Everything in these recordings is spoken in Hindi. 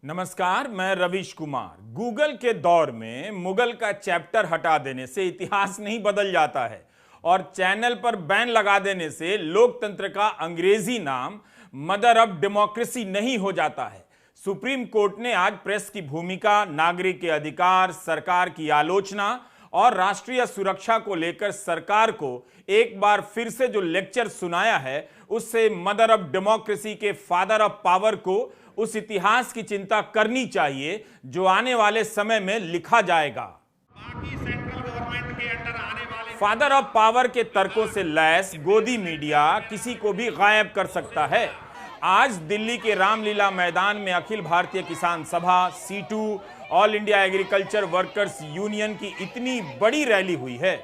नमस्कार, मैं रवीश कुमार। गूगल के दौर में मुगल का चैप्टर हटा देने से इतिहास नहीं बदल जाता है और चैनल पर बैन लगा देने से लोकतंत्र का अंग्रेजी नाम मदर ऑफ डेमोक्रेसी नहीं हो जाता है। सुप्रीम कोर्ट ने आज प्रेस की भूमिका, नागरिक के अधिकार, सरकार की आलोचना और राष्ट्रीय सुरक्षा को लेकर सरकार को एक बार फिर से जो लेक्चर सुनाया है, उससे मदर ऑफ डेमोक्रेसी के फादर ऑफ पावर को उस इतिहास की चिंता करनी चाहिए जो आने वाले समय में लिखा जाएगा। बाकी सेंट्रल गवर्नमेंट के अंडर आने वाले फादर ऑफ पावर के तर्कों से लैस गोदी मीडिया किसी को भी गायब कर सकता है। आज दिल्ली के रामलीला मैदान में अखिल भारतीय किसान सभा, C2, all India agriculture workers union की इतनी बड़ी रैली हुई है।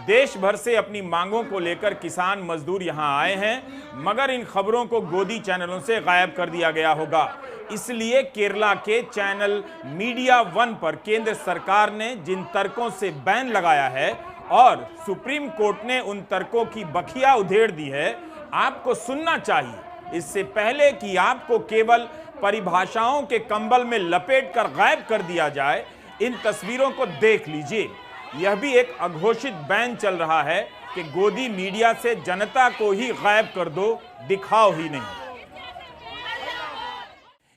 देश भर से अपनी मांगों को लेकर किसान मजदूर यहां आए हैं, मगर इन खबरों को गोदी चैनलों से गायब कर दिया गया होगा। इसलिए केरला के चैनल मीडिया वन पर केंद्र सरकार ने जिन तर्कों से बैन लगाया है और सुप्रीम कोर्ट ने उन तर्कों की बखिया उधेड़ दी है, आपको सुनना चाहिए। इससे पहले कि आपको केवल परिभाषाओं के कंबल में लपेटकर गायब कर दिया जाए, इन तस्वीरों को देख लीजिए। यह भी एक अघोषित बैन चल रहा है कि गोदी मीडिया से जनता को ही गायब कर दो, दिखाओ ही नहीं।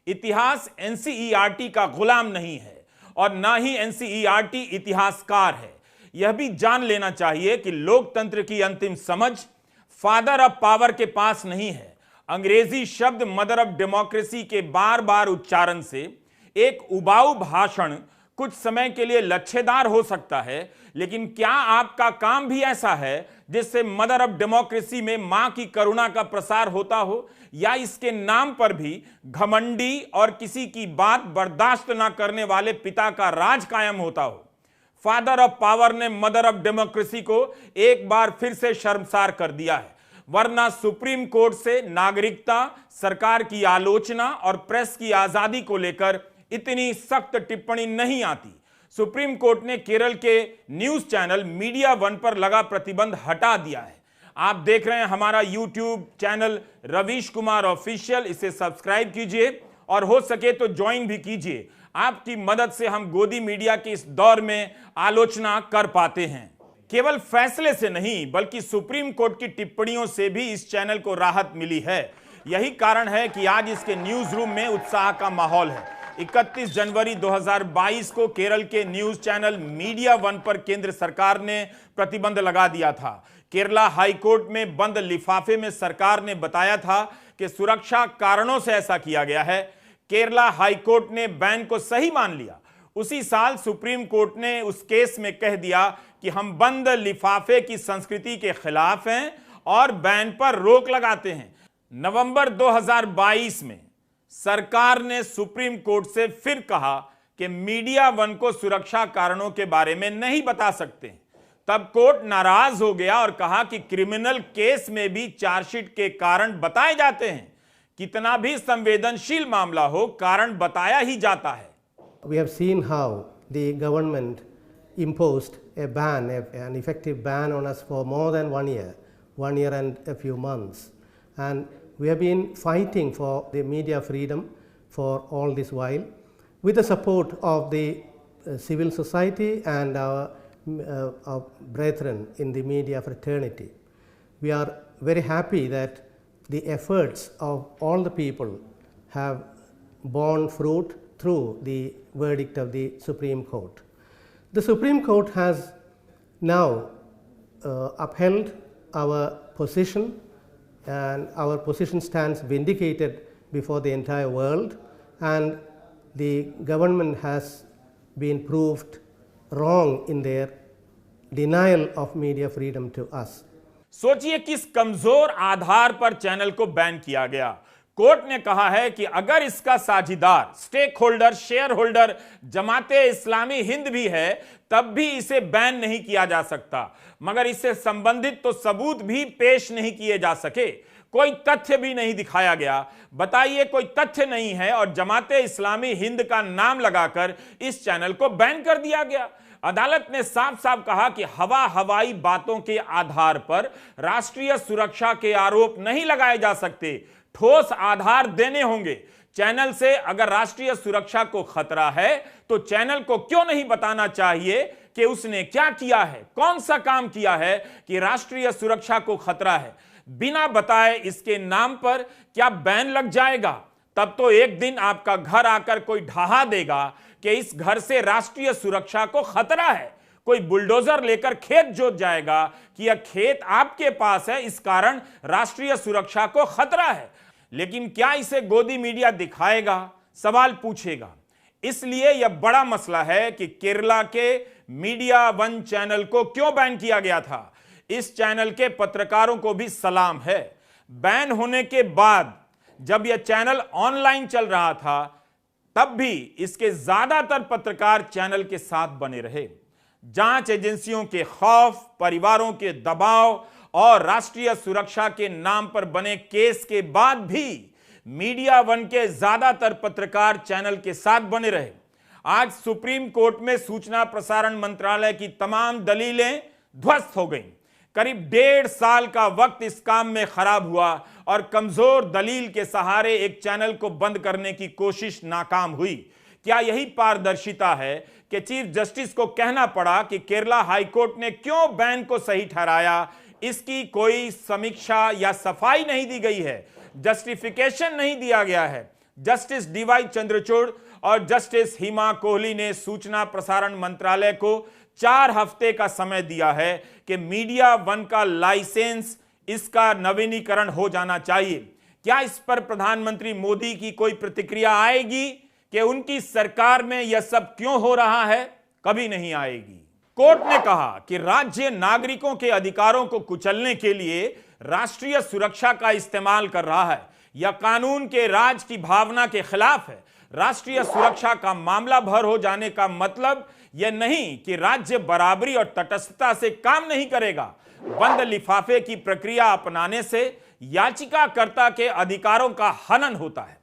इतिहास एनसीईआरटी का गुलाम नहीं है और ना ही एनसीईआरटी इतिहासकार है। यह भी जान लेना चाहिए कि लोकतंत्र की अंतिम समझ फादर ऑफ पावर के पास नहीं है। अंग्रेजी शब्द मदर ऑफ डेमोक्रेसी के बार बार उच्चारण से एक उबाऊ भाषण कुछ समय के लिए लच्छेदार हो सकता है, लेकिन क्या आपका काम भी ऐसा है जिससे मदर ऑफ डेमोक्रेसी में मां की करुणा का प्रसार होता हो, या इसके नाम पर भी घमंडी और किसी की बात बर्दाश्त ना करने वाले पिता का राज कायम होता हो? फादर ऑफ पावर ने मदर ऑफ डेमोक्रेसी को एक बार फिर से शर्मसार कर दिया है, वरना सुप्रीम कोर्ट से नागरिकता, सरकार की आलोचना और प्रेस की आजादी को लेकर इतनी सख्त टिप्पणी नहीं आती। सुप्रीम कोर्ट ने केरल के न्यूज चैनल मीडिया वन पर लगा प्रतिबंध हटा दिया है। आप देख रहे हैं हमारा YouTube channel Ravish Kumar official, इसे सब्सक्राइब कीजिए और हो सके तो ज्वाइन भी कीजिए। आपकी मदद से हम गोदी मीडिया के इस दौर में आलोचना कर पाते हैं। केवल फैसले से नहीं, बल्कि सुप्रीम कोर्ट की टिप्पणियों से भी इस चैनल को राहत मिली है। यही कारण है कि आज इसके न्यूज रूम में उत्साह का माहौल है। 31 जनवरी 2022 को केरल के न्यूज चैनल मीडिया वन पर केंद्र सरकार ने प्रतिबंध लगा दिया था। केरला हाई कोर्ट में बंद लिफाफे में सरकार ने बताया था कि सुरक्षा कारणों से ऐसा किया गया है। केरला हाई कोर्ट ने बैन को सही मान लिया। उसी साल सुप्रीम कोर्ट ने उस केस में कह दिया कि हम बंद लिफाफे की संस्कृति के खिलाफ हैं और बैन पर रोक लगाते हैं। नवंबर 2022 में सरकार ने सुप्रीम कोर्ट से फिर कहा कि मीडिया वन को सुरक्षा कारणों के बारे में नहीं बता सकते। तब कोर्ट नाराज हो गया और कहा कि क्रिमिनल केस में भी चार्जशीट के कारण बताए जाते हैं। कितना भी संवेदनशील मामला हो, कारण बताया ही जाता है। We have seen how the government imposed a ban, an effective ban on us for more than 1 year and a few months. And we have been fighting for the media freedom for all this while, with the support of the civil society and our brethren in the media fraternity. We are very happy that the efforts of all the people have borne fruit through the verdict of the Supreme Court. The Supreme Court has now upheld our position, and our position stands vindicated before the entire world, and the government has been proved wrong in their denial of media freedom to us. सोचिए किस कमजोर आधार पर चैनल को बैन किया गया। कोर्ट ने कहा है कि अगर इसका साझीदार, स्टेक होल्डर, शेयर होल्डर जमाते इस्लामी हिंद भी है, तब भी इसे बैन नहीं किया जा सकता। मगर इससे संबंधित तो सबूत भी पेश नहीं किए जा सके, कोई तथ्य भी नहीं दिखाया गया। बताइए, कोई तथ्य नहीं है और जमाते इस्लामी हिंद का नाम लगाकर इस चैनल को बैन कर दिया गया। अदालत ने साफ साफ कहा कि हवाई बातों के आधार पर राष्ट्रीय सुरक्षा के आरोप नहीं लगाए जा सकते, ठोस आधार देने होंगे। चैनल से अगर राष्ट्रीय सुरक्षा को खतरा है तो चैनल को क्यों नहीं बताना चाहिए कि उसने क्या किया है, कौन सा काम किया है कि राष्ट्रीय सुरक्षा को खतरा है। बिना बताए इसके नाम पर क्या बैन लग जाएगा? तब तो एक दिन आपका घर आकर कोई ढहा देगा कि इस घर से राष्ट्रीय सुरक्षा को खतरा है। कोई बुलडोजर लेकर खेत जोत जाएगा कि यह खेत आपके पास है, इस कारण राष्ट्रीय सुरक्षा को खतरा है। लेकिन क्या इसे गोदी मीडिया दिखाएगा, सवाल पूछेगा। इसलिए यह बड़ा मसला है कि केरला के मीडिया वन चैनल को क्यों बैन किया गया था। इस चैनल के पत्रकारों को भी सलाम है। बैन होने के बाद जब यह चैनल ऑनलाइन चल रहा था तब भी इसके ज्यादातर पत्रकार चैनल के साथ बने रहे। जांच एजेंसियों के खौफ, परिवारों के दबाव और राष्ट्रीय सुरक्षा के नाम पर बने केस के बाद भी मीडिया वन के ज्यादातर पत्रकार चैनल के साथ बने रहे। आज सुप्रीम कोर्ट में सूचना प्रसारण मंत्रालय की तमाम दलीलें ध्वस्त हो गईं। करीब 1.5 साल का वक्त इस काम में खराब हुआ और कमजोर दलील के सहारे एक चैनल को बंद करने की कोशिश नाकाम हुई। क्या यही पारदर्शिता है कि चीफ जस्टिस को कहना पड़ा कि केरला हाईकोर्ट ने क्यों बैन को सही ठहराया? इसकी कोई समीक्षा या सफाई नहीं दी गई है, जस्टिफिकेशन नहीं दिया गया है। जस्टिस डीवाई चंद्रचूड़ और जस्टिस हिमा कोहली ने सूचना प्रसारण मंत्रालय को 4 हफ्ते का समय दिया है कि मीडिया वन का लाइसेंस, इसका नवीनीकरण हो जाना चाहिए। क्या इस पर प्रधानमंत्री मोदी की कोई प्रतिक्रिया आएगी कि उनकी सरकार में यह सब क्यों हो रहा है? कभी नहीं आएगी। कोर्ट ने कहा कि राज्य नागरिकों के अधिकारों को कुचलने के लिए राष्ट्रीय सुरक्षा का इस्तेमाल कर रहा है। यह कानून के राज की भावना के खिलाफ है। राष्ट्रीय सुरक्षा का मामला भर हो जाने का मतलब यह नहीं कि राज्य बराबरी और तटस्थता से काम नहीं करेगा। बंद लिफाफे की प्रक्रिया अपनाने से याचिकाकर्ता के अधिकारों का हनन होता है।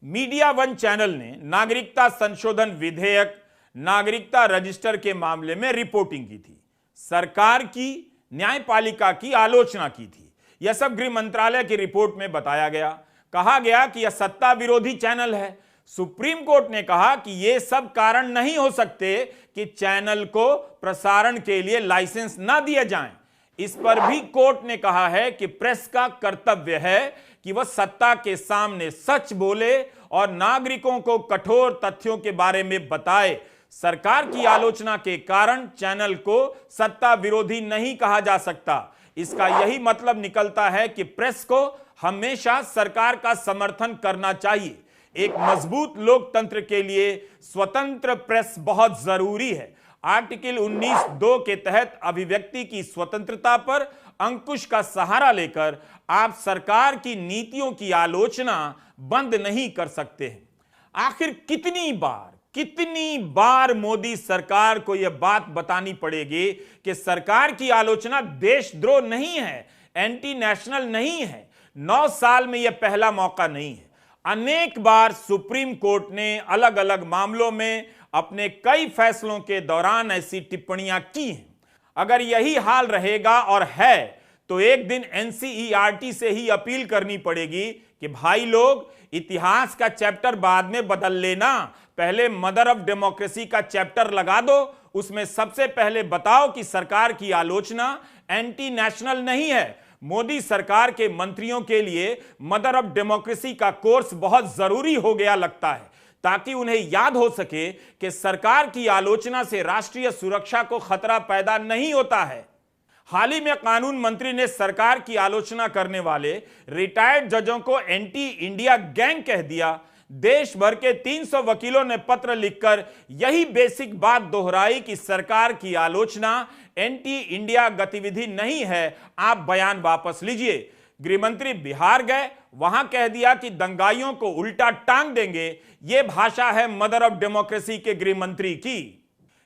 मीडिया वन चैनल ने नागरिकता संशोधन विधेयक, नागरिकता रजिस्टर के मामले में रिपोर्टिंग की थी, सरकार की, न्यायपालिका की आलोचना की थी। यह सब गृह मंत्रालय की रिपोर्ट में बताया गया। कहा गया कि यह सत्ता विरोधी चैनल है। सुप्रीम कोर्ट ने कहा कि यह सब कारण नहीं हो सकते कि चैनल को प्रसारण के लिए लाइसेंस ना दिए जाएं। इस पर भी कोर्ट ने कहा है कि प्रेस का कर्तव्य है कि वह सत्ता के सामने सच बोले और नागरिकों को कठोर तथ्यों के बारे में बताए। सरकार की आलोचना के कारण चैनल को सत्ता विरोधी नहीं कहा जा सकता। इसका यही मतलब निकलता है कि प्रेस को हमेशा सरकार का समर्थन करना चाहिए। एक मजबूत लोकतंत्र के लिए स्वतंत्र प्रेस बहुत जरूरी है। आर्टिकल 19(2) के तहत अभिव्यक्ति की स्वतंत्रता पर अंकुश का सहारा लेकर आप सरकार की नीतियों की आलोचना बंद नहीं कर सकते हैं। आखिर कितनी बार मोदी सरकार को यह बात बतानी पड़ेगी कि सरकार की आलोचना देशद्रोह नहीं है, एंटी नेशनल नहीं है। 9 साल में यह पहला मौका नहीं है। अनेक बार सुप्रीम कोर्ट ने अलग अलग मामलों में अपने कई फैसलों के दौरान ऐसी टिप्पणियां की हैं। अगर यही हाल रहेगा और है तो एक दिन एनसीईआरटी से ही अपील करनी पड़ेगी कि भाई लोग, इतिहास का चैप्टर बाद में बदल लेना, पहले मदर ऑफ डेमोक्रेसी का चैप्टर लगा दो। उसमें सबसे पहले बताओ कि सरकार की आलोचना एंटी नेशनल नहीं है। मोदी सरकार के मंत्रियों के लिए मदर ऑफ डेमोक्रेसी का कोर्स बहुत जरूरी हो गया लगता है, ताकि उन्हें याद हो सके कि सरकार की आलोचना से राष्ट्रीय सुरक्षा को खतरा पैदा नहीं होता है। हाल ही में कानून मंत्री ने सरकार की आलोचना करने वाले रिटायर्ड जजों को एंटी इंडिया गैंग कह दिया। देश भर के 300 वकीलों ने पत्र लिखकर यही बेसिक बात दोहराई कि सरकार की आलोचना एंटी इंडिया गतिविधि नहीं है, आप बयान वापस लीजिए। गृहमंत्री बिहार गए, वहां कह दिया कि दंगाइयों को उल्टा टांग देंगे। यह भाषा है मदर ऑफ डेमोक्रेसी के गृहमंत्री की।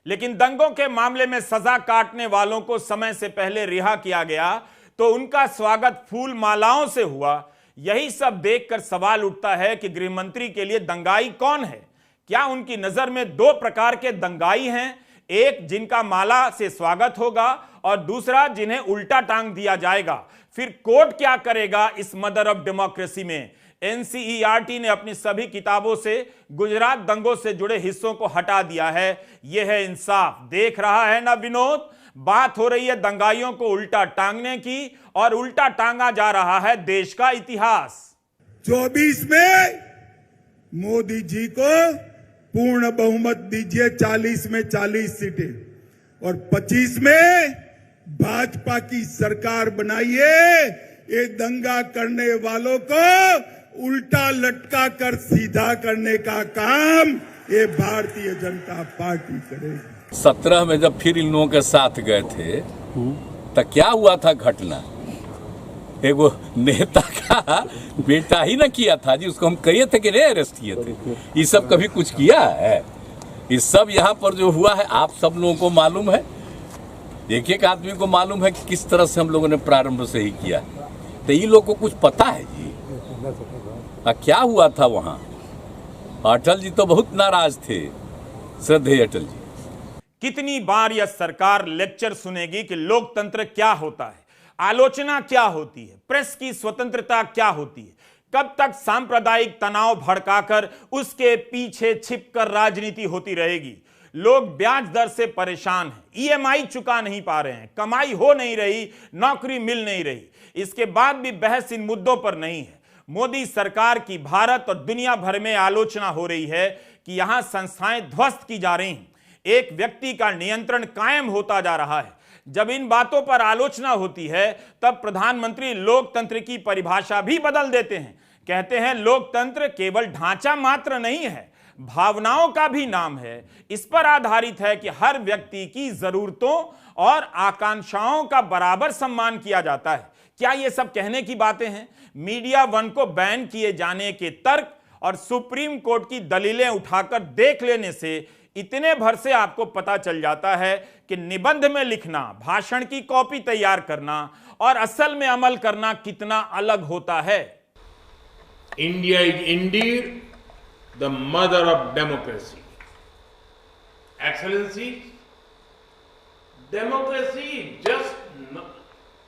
लेकिन दंगों के मामले में सजा काटने वालों को समय से पहले रिहा किया गया तो उनका स्वागत फूल मालाओं से हुआ। यही सब देखकर सवाल उठता है कि गृहमंत्री के लिए दंगाई कौन है? क्या उनकी नजर में 2 प्रकार के दंगाई हैं, एक जिनका माला से स्वागत होगा और दूसरा जिन्हें उल्टा टांग दिया जाएगा? फिर कोर्ट क्या करेगा इस मदर ऑफ डेमोक्रेसी में? एनसीईआरटी ने अपनी सभी किताबों से गुजरात दंगों से जुड़े हिस्सों को हटा दिया है। यह है इंसाफ। देख रहा है ना विनोद, बात हो रही है दंगाइयों को उल्टा टांगने की और उल्टा टांगा जा रहा है देश का इतिहास। 24 में मोदी जी को पूर्ण बहुमत दीजिए, 40 में 40 सीटें, और 25 में भाजपा की सरकार बनाइए। ये दंगा करने वालों को उल्टा लटका कर सीधा करने का काम ये भारतीय जनता पार्टी करेगी। 17 में जब फिर इन लोगों के साथ गए थे तो क्या हुआ था घटना, एगो नेता का बेटा ही ना किया था जी, उसको हम कहिए थे कि नहीं अरेस्ट किए थे। ये सब कभी कुछ किया है? ये सब यहाँ पर जो हुआ है आप सब लोगों को मालूम है, एक एक आदमी को मालूम है कि किस तरह से हम लोगों ने प्रारंभ से ही किया। तो ये लोग को कुछ पता है जी क्या हुआ था वहाँ? अटल जी तो बहुत नाराज थे, श्रद्धेय अटल जी। कितनी बार यह सरकार लेक्चर सुनेगी कि लोकतंत्र क्या होता है, आलोचना क्या होती है, प्रेस की स्वतंत्रता क्या होती है? कब तक सांप्रदायिक तनाव भड़काकर उसके पीछे छिपकर राजनीति होती रहेगी? लोग ब्याज दर से परेशान हैं, ईएमआई चुका नहीं पा रहे हैं, कमाई हो नहीं रही, नौकरी मिल नहीं रही। इसके बाद भी बहस इन मुद्दों पर नहीं है। मोदी सरकार की भारत और दुनिया भर में आलोचना हो रही है कि यहां संस्थाएं ध्वस्त की जा रही हैं, एक व्यक्ति का नियंत्रण कायम होता जा रहा है। जब इन बातों पर आलोचना होती है तब प्रधानमंत्री लोकतंत्र की परिभाषा भी बदल देते हैं। कहते हैं लोकतंत्र केवल ढांचा मात्र नहीं है, भावनाओं का भी नाम है। इस पर आधारित है कि हर व्यक्ति की जरूरतों और आकांक्षाओं का बराबर सम्मान किया जाता है। क्या ये सब कहने की बातें हैं? मीडिया वन को बैन किए जाने के तर्क और सुप्रीम कोर्ट की दलीलें उठाकर देख लेने से इतने भर से आपको पता चल जाता है कि निबंध में लिखना, भाषण की कॉपी तैयार करना और असल में अमल करना कितना अलग होता है। India is indeed the mother of democracy. Excellency, democracy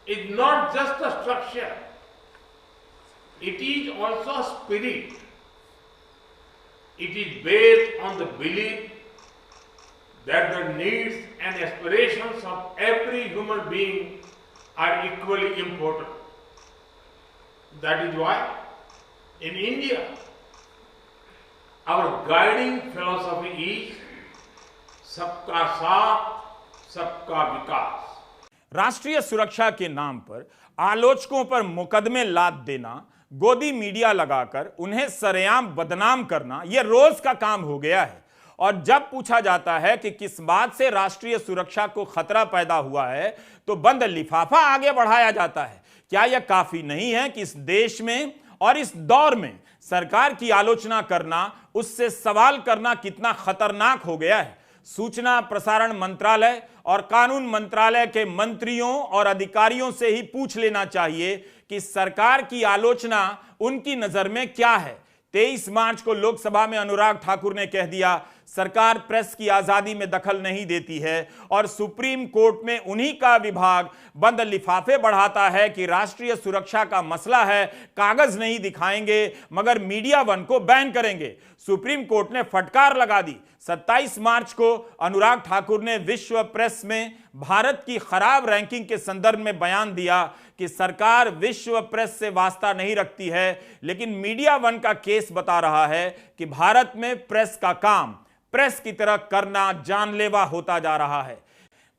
is not just a structure. It is also a spirit. It is based on the belief that the needs and aspirations of every human being are equally important. That is why in India, our guiding philosophy is सबका साथ सबका विकास। राष्ट्रीय सुरक्षा के नाम पर आलोचकों पर मुकदमे लाद देना, गोदी मीडिया लगाकर उन्हें सरेआम बदनाम करना यह रोज का काम हो गया है। और जब पूछा जाता है कि किस बात से राष्ट्रीय सुरक्षा को खतरा पैदा हुआ है तो बंद लिफाफा आगे बढ़ाया जाता है। क्या यह काफी नहीं है कि इस देश में और इस दौर में सरकार की आलोचना करना, उससे सवाल करना कितना खतरनाक हो गया है? सूचना प्रसारण मंत्रालय और कानून मंत्रालय के मंत्रियों और अधिकारियों से ही पूछ लेना चाहिए कि सरकार की आलोचना उनकी नजर में क्या है। 23 मार्च को लोकसभा में अनुराग ठाकुर ने कह दिया सरकार प्रेस की आजादी में दखल नहीं देती है, और सुप्रीम कोर्ट में उन्हीं का विभाग बंद लिफाफे बढ़ाता है कि राष्ट्रीय सुरक्षा का मसला है, कागज नहीं दिखाएंगे मगर मीडिया वन को बैन करेंगे। सुप्रीम कोर्ट ने फटकार लगा दी। 27 मार्च को अनुराग ठाकुर ने विश्व प्रेस में भारत की खराब रैंकिंग के संदर्भ में बयान दिया कि सरकार विश्व प्रेस से वास्ता नहीं रखती है, लेकिन मीडिया वन का केस बता रहा है कि भारत में प्रेस का काम प्रेस की तरह करना जानलेवा होता जा रहा है।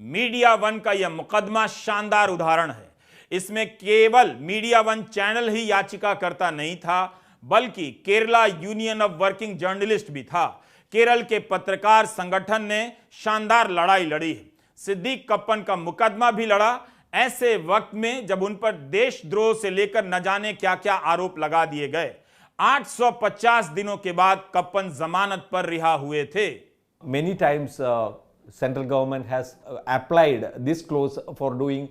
मीडिया वन का यह मुकदमा शानदार उदाहरण है। इसमें केवल मीडिया वन चैनल ही याचिका करता नहीं था, बल्कि Kerala union of working journalist भी था। केरल के पत्रकार संगठन ने शानदार लड़ाई लड़ी है। सिद्दीक कप्पन का मुकदमा भी लड़ा, ऐसे वक्त में जब उन पर देशद्रोह से लेकर न जाने क्या क्या आरोप लगा दिए गए। 850 दिनों के बाद कप्पन जमानत पर रिहा हुए थे। Many times central government has applied this clause for doing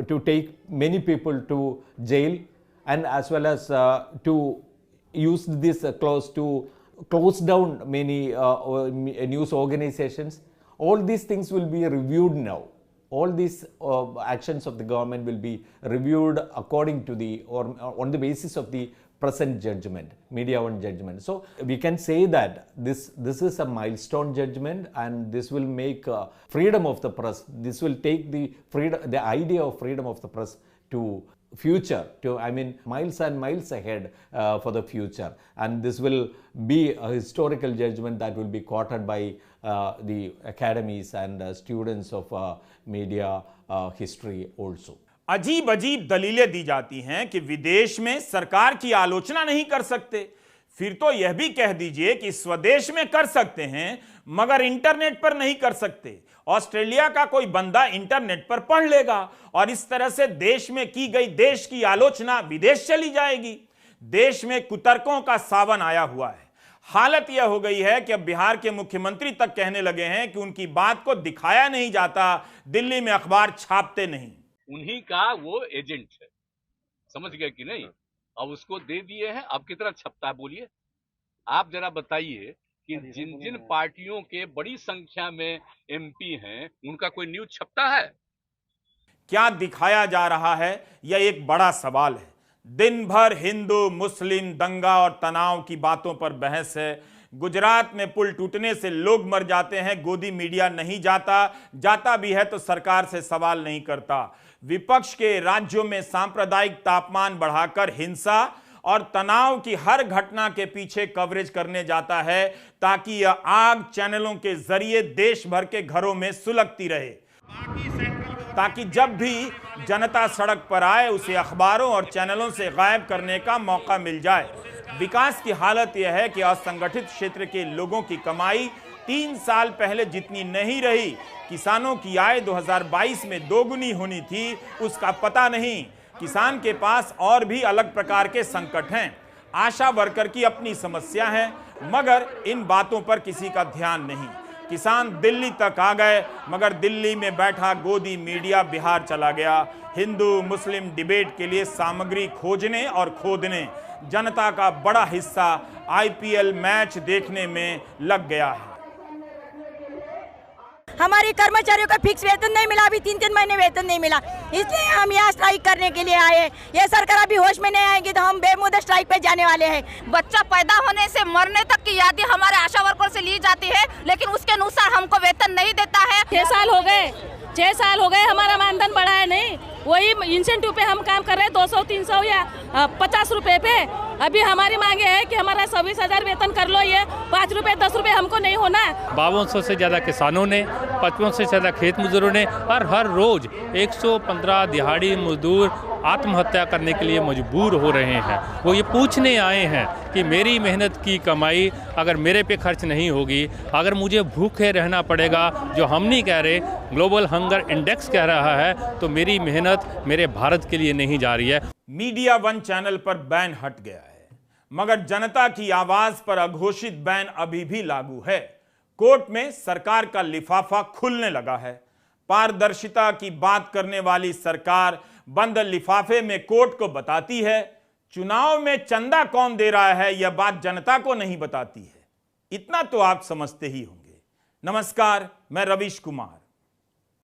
to take many people to jail, and as well as to use this clause to close down many news organizations. All these things will be reviewed now. All these actions of the government will be reviewed according to the or on the basis of the present judgment, media-owned judgment. So we can say that this is a milestone judgment, and this will make freedom of the press. This will take the idea of freedom of the press to future, miles and miles ahead for the future, and this will be a historical judgment that will be quoted by the academies and students of media history also. अजीब अजीब दलीलें दी जाती हैं कि विदेश में सरकार की आलोचना नहीं कर सकते, फिर तो यह भी कह दीजिए कि स्वदेश में कर सकते हैं मगर इंटरनेट पर नहीं कर सकते। ऑस्ट्रेलिया का कोई बंदा इंटरनेट पर पढ़ लेगा और इस तरह से देश में की गई देश की आलोचना विदेश चली जाएगी। देश में कुतर्कों का सावन आया हुआ है। हालत यह हो गई है कि अब बिहार के मुख्यमंत्री तक कहने लगे हैं कि उनकी बात को दिखाया नहीं जाता, दिल्ली में अखबार छापते नहीं। उन्हीं का वो एजेंट है, समझ गए कि नहीं? अब उसको दे दिए हैं, अब कितना छपता है बोलिए? आप जरा बताइए कि जिन जिन पार्टियों के बड़ी संख्या में एमपी हैं, उनका कोई न्यूज छपता है? क्या दिखाया जा रहा है, यह एक बड़ा सवाल है। दिन भर हिंदू मुस्लिम दंगा और तनाव की बातों पर बहस है। गुजरात में पुल टूटने से लोग मर जाते हैं, गोदी मीडिया नहीं जाता भी है तो सरकार से सवाल नहीं करता। विपक्ष के राज्यों में सांप्रदायिक तापमान बढ़ाकर हिंसा और तनाव की हर घटना के पीछे कवरेज करने जाता है ताकि यह आग चैनलों के जरिए देश भर के घरों में सुलगती रहे, ताकि जब भी जनता सड़क पर आए उसे अखबारों और चैनलों से गायब करने का मौका मिल जाए। विकास की हालत यह है कि असंगठित क्षेत्र के लोगों की कमाई 3 साल पहले जितनी नहीं रही। किसानों की आय 2022 में दोगुनी होनी थी, उसका पता नहीं। किसान के पास और भी अलग प्रकार के संकट हैं। आशा वर्कर की अपनी समस्या है, मगर इन बातों पर किसी का ध्यान नहीं। किसान दिल्ली तक आ गए, मगर दिल्ली में बैठा गोदी मीडिया बिहार चला गया। हिंदू मुस्लिम डिबेट के लिए सामग्री खोजने और खोदने जनता का बड़ा हिस्सा आईपीएल मैच देखने में लग गया है। हमारे कर्मचारियों का फिक्स वेतन नहीं मिला, अभी 3-3 महीने वेतन नहीं मिला, इसलिए हम यहाँ स्ट्राइक करने के लिए आए। ये सरकार अभी होश में नहीं आएगी तो हम बेमुद्दत स्ट्राइक पे जाने वाले हैं। बच्चा पैदा होने से मरने तक की यादें हमारे आशा वर्कर से ली जाती है, लेकिन उसके अनुसार हमको वेतन नहीं देता है। 6 साल हो गए हमारा मानधन बढ़ा है नहीं, वही इंसेंटिव पे हम काम कर रहे हैं 200, 300 या 50 रुपए पे। अभी हमारी मांगे है कि हमारा 26,000 वेतन कर लो, ये 5 रुपए 10 रुपए हमको नहीं होना। 5200 से ज़्यादा किसानों ने, 5500 से ज़्यादा खेत मजदूरों ने और हर रोज 115 दिहाड़ी मजदूर आत्महत्या करने के लिए मजबूर हो रहे हैं। वो ये पूछने आए हैं कि मेरी मेहनत की कमाई अगर मेरे पे खर्च नहीं होगी, अगर मुझे भूखे रहना पड़ेगा, जो हम नहीं कह रहे, ग्लोबल हंगर इंडेक्स कह रहा है, तो मेरी मेहनत मेरे भारत के लिए नहीं जा रही है। मीडिया वन चैनल पर बैन हट गया है, मगर जनता की आवाज पर अघोषित बैन अभी भी लागू है। कोर्ट में सरकार का लिफाफा खुलने लगा है। पारदर्शिता की बात करने वाली सरकार बंद लिफाफे में कोर्ट को बताती है। चुनाव में चंदा कौन दे रहा है यह बात जनता को नहीं बताती है। इतना तो आप समझते ही होंगे। नमस्कार, मैं रवीश कुमार।